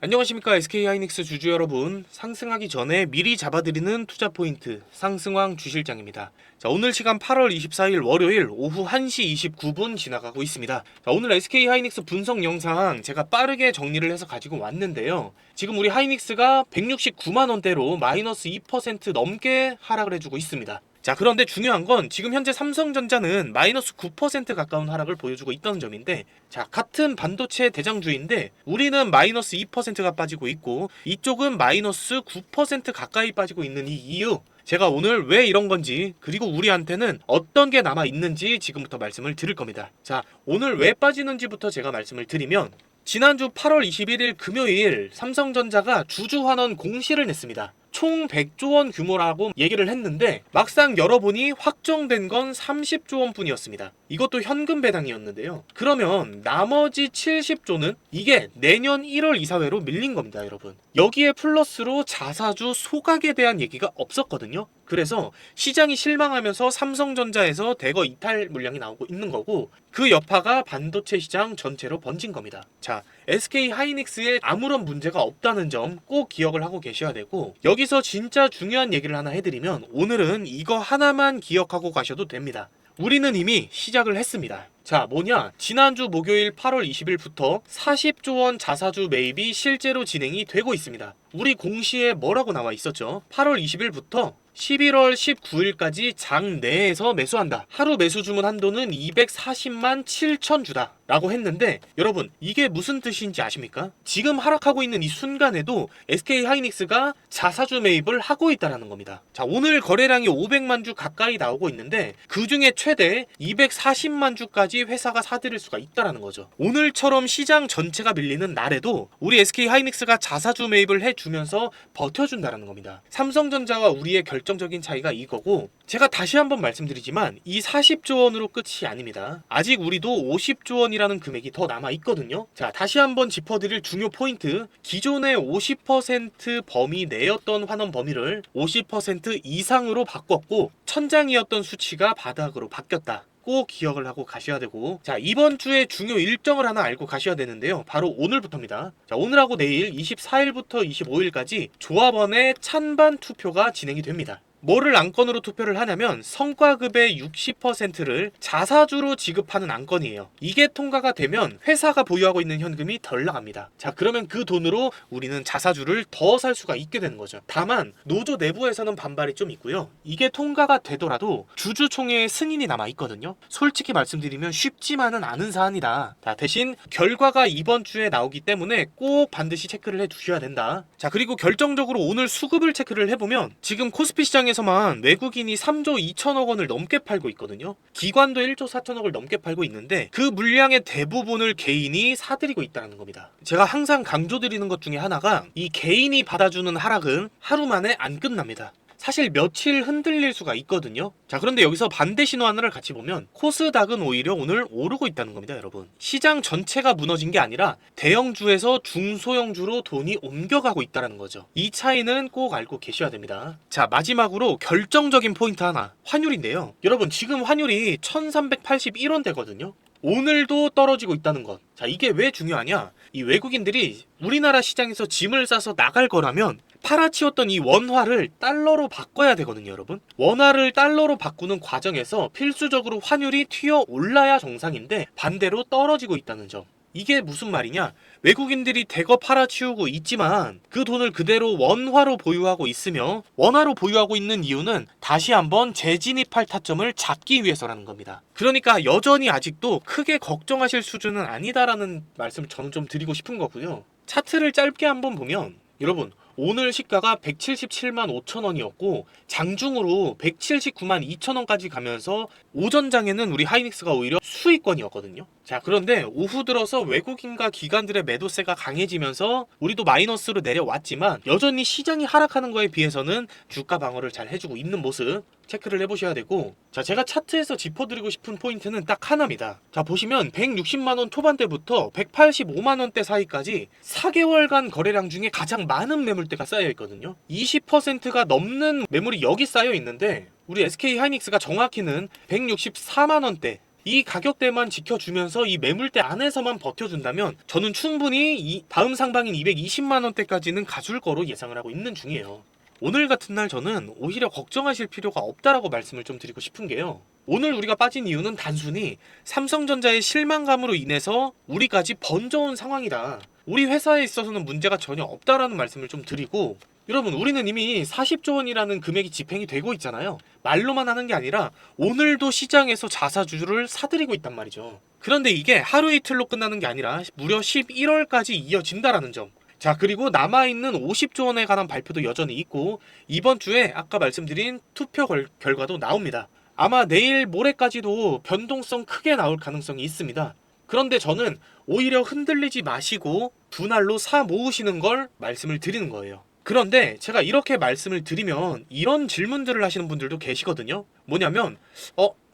안녕하십니까 SK하이닉스 주주 여러분, 상승하기 전에 미리 잡아드리는 투자 포인트 상승왕 주실장입니다. 자, 오늘 시간 8월 24일 월요일 오후 1시 29분 지나가고 있습니다. 자, 오늘 SK하이닉스 분석 영상 제가 빠르게 정리를 해서 가지고 왔는데요. 지금 우리 하이닉스가 169만원대로 마이너스 2% 넘게 하락을 해주고 있습니다. 자, 그런데 중요한 건 지금 현재 삼성전자는 마이너스 9% 가까운 하락을 보여주고 있다는 점인데, 자, 같은 반도체 대장주인데 우리는 마이너스 2%가 빠지고 있고 이쪽은 마이너스 9% 가까이 빠지고 있는 이 이유, 제가 오늘 왜 이런 건지, 그리고 우리한테는 어떤 게 남아 있는지 지금부터 말씀을 드릴 겁니다. 자, 오늘 왜 빠지는지부터 제가 말씀을 드리면, 지난주 8월 21일 금요일 삼성전자가 주주환원 공시를 냈습니다. 총 100조 원 규모라고 얘기를 했는데 막상 열어보니 확정된 건 30조 원 뿐이었습니다. 이것도 현금 배당이었는데요. 그러면 나머지 70조는 이게 내년 1월 이사회로 밀린 겁니다, 여러분. 여기에 플러스로 자사주 소각에 대한 얘기가 없었거든요. 그래서 시장이 실망하면서 삼성전자에서 대거 이탈 물량이 나오고 있는 거고, 그 여파가 반도체 시장 전체로 번진 겁니다. 자, SK하이닉스에 아무런 문제가 없다는 점 꼭 기억을 하고 계셔야 되고, 여기서 진짜 중요한 얘기를 하나 해드리면 오늘은 이거 하나만 기억하고 가셔도 됩니다. 우리는 이미 시작을 했습니다. 자, 뭐냐? 지난주 목요일 8월 20일부터 40조 원 자사주 매입이 실제로 진행이 되고 있습니다. 우리 공시에 뭐라고 나와 있었죠? 8월 20일부터 11월 19일까지 장 내에서 매수한다. 하루 매수 주문 한도는 240만 7천 주다 라고 했는데, 여러분 이게 무슨 뜻인지 아십니까? 지금 하락하고 있는 이 순간에도 SK하이닉스가 자사주 매입을 하고 있다는 겁니다. 자, 오늘 거래량이 500만 주 가까이 나오고 있는데 그 중에 최대 240만 주까지 회사가 사들일 수가 있다는 거죠. 오늘처럼 시장 전체가 밀리는 날에도 우리 SK하이닉스가 자사주 매입을 해주면서 버텨준다는 겁니다. 삼성전자와 우리의 결정적인 차이가 이거고, 제가 다시 한번 말씀드리지만 이 40조 원으로 끝이 아닙니다. 아직 우리도 50조 원이라는 금액이 더 남아 있거든요. 자, 다시 한번 짚어드릴 중요 포인트, 기존의 50% 범위 내였던 환원 범위를 50% 이상으로 바꿨고 천장이었던 수치가 바닥으로 바뀌었다. 꼭 기억을 하고 가셔야 되고, 자, 이번 주에 중요 일정을 하나 알고 가셔야 되는데요. 바로 오늘부터입니다. 자, 오늘하고 내일 24일부터 25일까지 조합원의 찬반 투표가 진행이 됩니다. 뭐를 안건으로 투표를 하냐면 성과급의 60%를 자사주로 지급하는 안건이에요. 이게 통과가 되면 회사가 보유하고 있는 현금이 덜 나갑니다. 자, 그러면 그 돈으로 우리는 자사주를 더 살 수가 있게 되는 거죠. 다만 노조 내부에서는 반발이 좀 있고요. 이게 통과가 되더라도 주주총회에 승인이 남아 있거든요. 솔직히 말씀드리면 쉽지만은 않은 사안이다. 자, 대신 결과가 이번 주에 나오기 때문에 꼭 반드시 체크를 해 두셔야 된다. 자, 그리고 결정적으로 오늘 수급을 체크를 해보면 지금 코스피 시장에 에서만 외국인이 3조 2천억 원을 넘게 팔고 있거든요. 기관도 1조 4천억을 넘게 팔고 있는데 그 물량의 대부분을 개인이 사들이고 있다는 겁니다. 제가 항상 강조드리는 것 중에 하나가, 이 개인이 받아주는 하락은 하루 만에 안 끝납니다. 사실 며칠 흔들릴 수가 있거든요. 자, 그런데 여기서 반대 신호 하나를 같이 보면 코스닥은 오히려 오늘 오르고 있다는 겁니다, 여러분. 시장 전체가 무너진 게 아니라 대형주에서 중소형주로 돈이 옮겨가고 있다는 거죠. 이 차이는 꼭 알고 계셔야 됩니다. 자, 마지막으로 결정적인 포인트 하나, 환율인데요. 여러분 지금 환율이 1381원대거든요. 오늘도 떨어지고 있다는 것. 자, 이게 왜 중요하냐? 이 외국인들이 우리나라 시장에서 짐을 싸서 나갈 거라면 팔아치웠던 이 원화를 달러로 바꿔야 되거든요, 여러분. 원화를 달러로 바꾸는 과정에서 필수적으로 환율이 튀어 올라야 정상인데 반대로 떨어지고 있다는 점. 이게 무슨 말이냐? 외국인들이 대거 팔아치우고 있지만 그 돈을 그대로 원화로 보유하고 있으며, 원화로 보유하고 있는 이유는 다시 한번 재진입할 타점을 잡기 위해서라는 겁니다. 그러니까 여전히 아직도 크게 걱정하실 수준은 아니다라는 말씀을 저는 좀 드리고 싶은 거고요. 차트를 짧게 한번 보면, 여러분 오늘 시가가 177만 5천 원이었고 장중으로 179만 2천 원까지 가면서 오전장에는 우리 하이닉스가 오히려 수익권이었거든요. 자, 그런데 오후 들어서 외국인과 기관들의 매도세가 강해지면서 우리도 마이너스로 내려왔지만 여전히 시장이 하락하는 거에 비해서는 주가 방어를 잘 해주고 있는 모습 체크를 해보셔야 되고, 자, 제가 차트에서 짚어드리고 싶은 포인트는 딱 하나입니다. 자, 보시면 160만원 초반대부터 185만원대 사이까지 4개월간 거래량 중에 가장 많은 매물대가 쌓여 있거든요. 20%가 넘는 매물이 여기 쌓여 있는데 우리 SK하이닉스가 정확히는 164만원대 이 가격대만 지켜주면서 이 매물대 안에서만 버텨준다면 저는 충분히 이 다음 상방인 220만원대까지는 가줄 거로 예상을 하고 있는 중이에요. 오늘 같은 날 저는 오히려 걱정하실 필요가 없다라고 말씀을 좀 드리고 싶은 게요. 오늘 우리가 빠진 이유는 단순히 삼성전자의 실망감으로 인해서 우리까지 번져온 상황이다. 우리 회사에 있어서는 문제가 전혀 없다라는 말씀을 좀 드리고, 여러분 우리는 이미 40조 원이라는 금액이 집행이 되고 있잖아요. 말로만 하는 게 아니라 오늘도 시장에서 자사주를 사들이고 있단 말이죠. 그런데 이게 하루 이틀로 끝나는 게 아니라 무려 11월까지 이어진다라는 점. 자, 그리고 남아있는 50조 원에 관한 발표도 여전히 있고, 이번 주에 아까 말씀드린 투표 결과도 나옵니다. 아마 내일 모레까지도 변동성 크게 나올 가능성이 있습니다. 그런데 저는 오히려 흔들리지 마시고 분할로 사 모으시는 걸 말씀을 드리는 거예요. 그런데 제가 이렇게 말씀을 드리면 이런 질문들을 하시는 분들도 계시거든요. 뭐냐면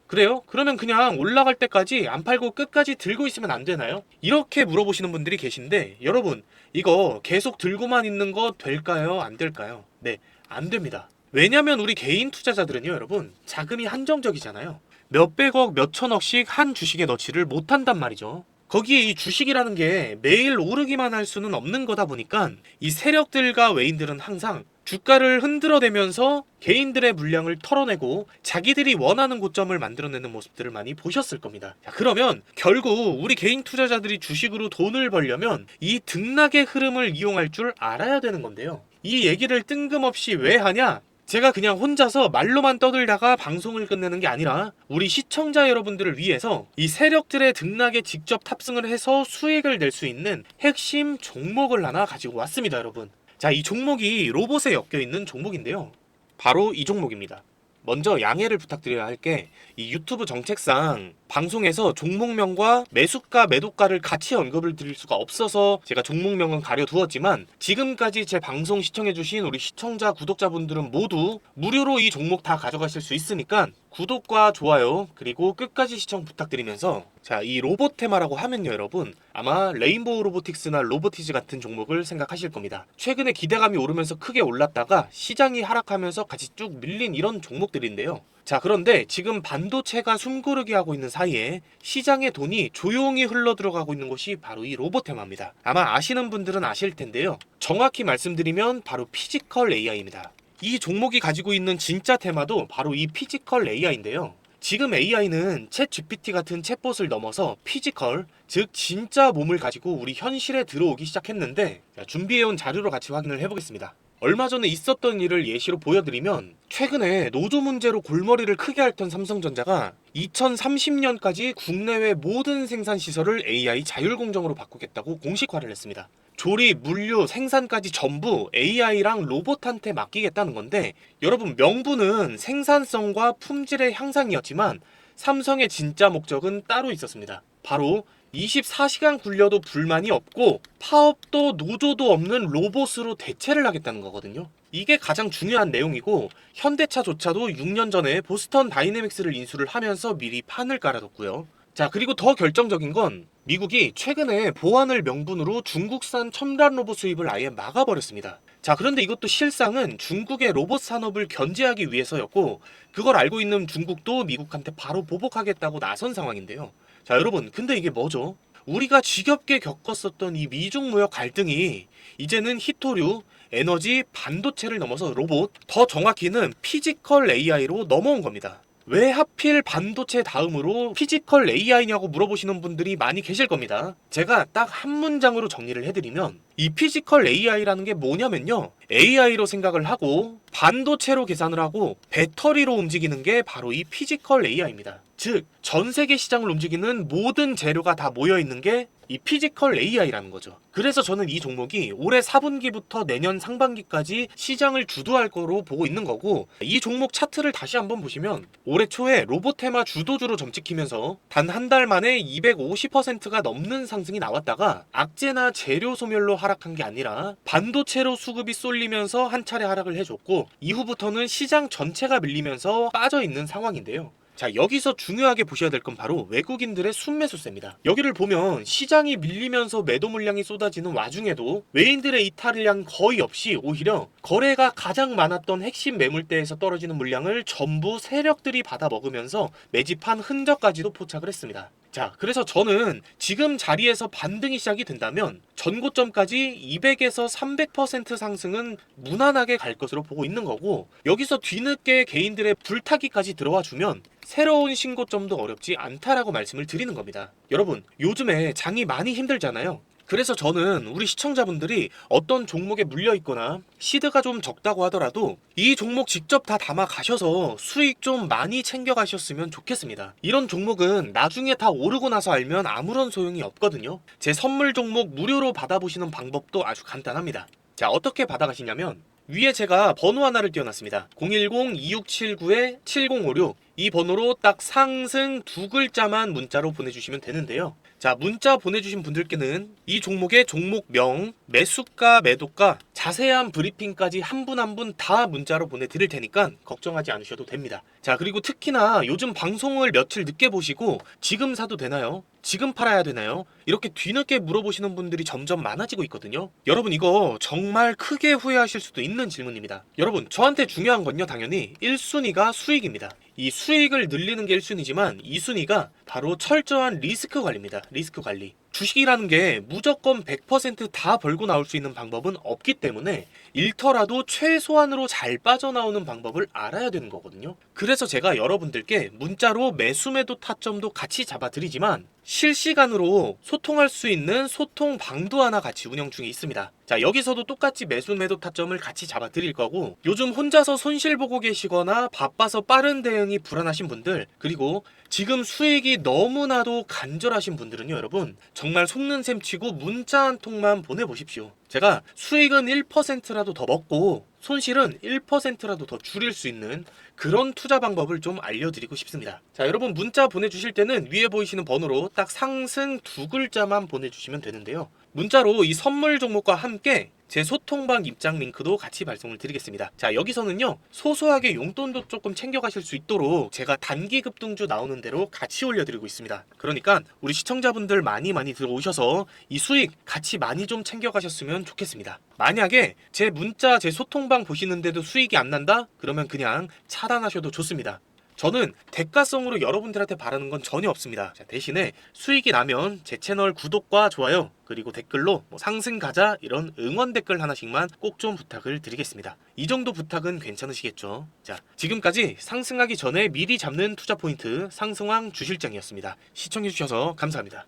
그래요? 그러면 그냥 올라갈 때까지 안 팔고 끝까지 들고 있으면 안 되나요? 이렇게 물어보시는 분들이 계신데, 여러분 이거 계속 들고만 있는 거 될까요? 안 될까요? 네, 안 됩니다. 왜냐면 우리 개인 투자자들은요, 여러분 자금이 한정적이잖아요. 몇백억, 몇천억씩 한 주식에 넣지를 못한단 말이죠. 거기에 이 주식이라는 게 매일 오르기만 할 수는 없는 거다 보니까 이 세력들과 외인들은 항상 주가를 흔들어대면서 개인들의 물량을 털어내고 자기들이 원하는 고점을 만들어내는 모습들을 많이 보셨을 겁니다. 자, 그러면 결국 우리 개인 투자자들이 주식으로 돈을 벌려면 이 등락의 흐름을 이용할 줄 알아야 되는 건데요. 이 얘기를 뜬금없이 왜 하냐? 제가 그냥 혼자서 말로만 떠들다가 방송을 끝내는 게 아니라 우리 시청자 여러분들을 위해서 이 세력들의 등락에 직접 탑승을 해서 수익을 낼 수 있는 핵심 종목을 하나 가지고 왔습니다, 여러분. 자, 이 종목이 로봇에 엮여있는 종목인데요. 바로 이 종목입니다. 먼저 양해를 부탁드려야 할 게, 이 유튜브 정책상 방송에서 종목명과 매수가, 매도가를 같이 언급을 드릴 수가 없어서 제가 종목명은 가려두었지만, 지금까지 제 방송 시청해주신 우리 시청자, 구독자분들은 모두 무료로 이 종목 다 가져가실 수 있으니까 구독과 좋아요 그리고 끝까지 시청 부탁드리면서, 자, 이 로봇 테마라고 하면요, 여러분 아마 레인보우 로보틱스나 로보티즈 같은 종목을 생각하실 겁니다. 최근에 기대감이 오르면서 크게 올랐다가 시장이 하락하면서 같이 쭉 밀린 이런 종목들인데요. 자, 그런데 지금 반도체가 숨고르기 하고 있는 사이에 시장의 돈이 조용히 흘러 들어가고 있는 것이 바로 이 로봇 테마입니다. 아마 아시는 분들은 아실 텐데요. 정확히 말씀드리면 바로 피지컬 AI입니다. 이 종목이 가지고 있는 진짜 테마도 바로 이 피지컬 AI인데요. 지금 AI는 챗 GPT 같은 챗봇을 넘어서 피지컬, 즉 진짜 몸을 가지고 우리 현실에 들어오기 시작했는데, 준비해온 자료로 같이 확인을 해보겠습니다. 얼마 전에 있었던 일을 예시로 보여드리면, 최근에 노조 문제로 골머리를 크게 앓던 삼성전자가 2030년까지 국내외 모든 생산시설을 AI 자율공정으로 바꾸겠다고 공식화를 했습니다. 조립, 물류, 생산까지 전부 AI랑 로봇한테 맡기겠다는 건데, 여러분 명분은 생산성과 품질의 향상이었지만 삼성의 진짜 목적은 따로 있었습니다. 바로 24시간 굴려도 불만이 없고 파업도 노조도 없는 로봇으로 대체를 하겠다는 거거든요. 이게 가장 중요한 내용이고, 현대차조차도 6년 전에 보스턴 다이내믹스를 인수를 하면서 미리 판을 깔아뒀고요. 자, 그리고 더 결정적인 건 미국이 최근에 보안을 명분으로 중국산 첨단 로봇 수입을 아예 막아버렸습니다. 자, 그런데 이것도 실상은 중국의 로봇 산업을 견제하기 위해서였고, 그걸 알고 있는 중국도 미국한테 바로 보복하겠다고 나선 상황인데요. 자, 여러분 근데 이게 뭐죠? 우리가 지겹게 겪었었던 이 미중 무역 갈등이 이제는 히토류, 에너지, 반도체를 넘어서 로봇, 더 정확히는 피지컬 AI로 넘어온 겁니다. 왜 하필 반도체 다음으로 피지컬 AI냐고 물어보시는 분들이 많이 계실 겁니다. 제가 딱 한 문장으로 정리를 해드리면, 이 피지컬 AI라는 게 뭐냐면요, AI로 생각을 하고 반도체로 계산을 하고 배터리로 움직이는 게 바로 이 피지컬 AI입니다. 즉 전 세계 시장을 움직이는 모든 재료가 다 모여있는 게 이 피지컬 AI라는 거죠. 그래서 저는 이 종목이 올해 4분기부터 내년 상반기까지 시장을 주도할 거로 보고 있는 거고, 이 종목 차트를 다시 한번 보시면 올해 초에 로봇 테마 주도주로 점찍히면서 단 한 달 만에 250%가 넘는 상승이 나왔다가 악재나 재료 소멸로 하락한 게 아니라 반도체로 수급이 쏠리면서 한 차례 하락을 해줬고, 이후부터는 시장 전체가 밀리면서 빠져있는 상황인데요. 자, 여기서 중요하게 보셔야 될 건 바로 외국인들의 순매수세입니다. 여기를 보면 시장이 밀리면서 매도 물량이 쏟아지는 와중에도 외인들의 이탈량 거의 없이 오히려 거래가 가장 많았던 핵심 매물대에서 떨어지는 물량을 전부 세력들이 받아 먹으면서 매집한 흔적까지도 포착을 했습니다. 자, 그래서 저는 지금 자리에서 반등이 시작이 된다면 전고점까지 200에서 300% 상승은 무난하게 갈 것으로 보고 있는 거고, 여기서 뒤늦게 개인들의 불타기까지 들어와 주면 새로운 신고점도 어렵지 않다라고 말씀을 드리는 겁니다. 여러분, 요즘에 장이 많이 힘들잖아요. 그래서 저는 우리 시청자분들이 어떤 종목에 물려 있거나 시드가 좀 적다고 하더라도 이 종목 직접 다 담아 가셔서 수익 좀 많이 챙겨 가셨으면 좋겠습니다. 이런 종목은 나중에 다 오르고 나서 알면 아무런 소용이 없거든요. 제 선물 종목 무료로 받아보시는 방법도 아주 간단합니다. 자, 어떻게 받아가시냐면 위에 제가 번호 하나를 띄워놨습니다. 010-2679-7056, 이 번호로 딱 상승 두 글자만 문자로 보내주시면 되는데요. 자, 문자 보내주신 분들께는 이 종목의 종목명, 매수가, 매도가, 자세한 브리핑까지 한 분 한 분 다 문자로 보내드릴 테니까 걱정하지 않으셔도 됩니다. 자, 그리고 특히나 요즘 방송을 며칠 늦게 보시고 지금 사도 되나요? 지금 팔아야 되나요? 이렇게 뒤늦게 물어보시는 분들이 점점 많아지고 있거든요. 여러분, 이거 정말 크게 후회하실 수도 있는 질문입니다. 여러분, 저한테 중요한 건요, 당연히 1순위가 수익입니다. 이 수익을 늘리는 게 1순위지만 2순위가 바로 철저한 리스크 관리입니다. 리스크 관리. 주식이라는 게 무조건 100% 다 벌고 나올 수 있는 방법은 없기 때문에 잃더라도 최소한으로 잘 빠져나오는 방법을 알아야 되는 거거든요. 그래서 제가 여러분들께 문자로 매수 매도 타점도 같이 잡아드리지만 실시간으로 소통할 수 있는 소통 방도 하나 같이 운영 중에 있습니다. 자, 여기서도 똑같이 매수 매도 타점을 같이 잡아드릴 거고, 요즘 혼자서 손실 보고 계시거나 바빠서 빠른 대응이 불안하신 분들, 그리고 지금 수익이 너무나도 간절하신 분들은요, 여러분 정말 속는 셈 치고 문자 한 통만 보내보십시오. 제가 수익은 1%라도 더 먹고 손실은 1%라도 더 줄일 수 있는 그런 투자 방법을 좀 알려드리고 싶습니다. 자, 여러분 문자 보내주실 때는 위에 보이시는 번호로 딱 상승 두 글자만 보내주시면 되는데요. 문자로 이 선물 종목과 함께 제 소통방 입장 링크도 같이 발송을 드리겠습니다. 자, 여기서는요 소소하게 용돈도 조금 챙겨가실 수 있도록 제가 단기 급등주 나오는 대로 같이 올려드리고 있습니다. 그러니까 우리 시청자분들 많이 들어오셔서 이 수익 같이 많이 좀 챙겨가셨으면 좋겠습니다. 만약에 제 문자 제 소통방 보시는데도 수익이 안 난다? 그러면 그냥 차단하셔도 좋습니다. 저는 대가성으로 여러분들한테 바라는 건 전혀 없습니다. 자, 대신에 수익이 나면 제 채널 구독과 좋아요, 그리고 댓글로 상승 가자 이런 응원 댓글 하나씩만 꼭 좀 부탁을 드리겠습니다. 이 정도 부탁은 괜찮으시겠죠? 자, 지금까지 상승하기 전에 미리 잡는 투자 포인트 상승왕 주실장이었습니다. 시청해주셔서 감사합니다.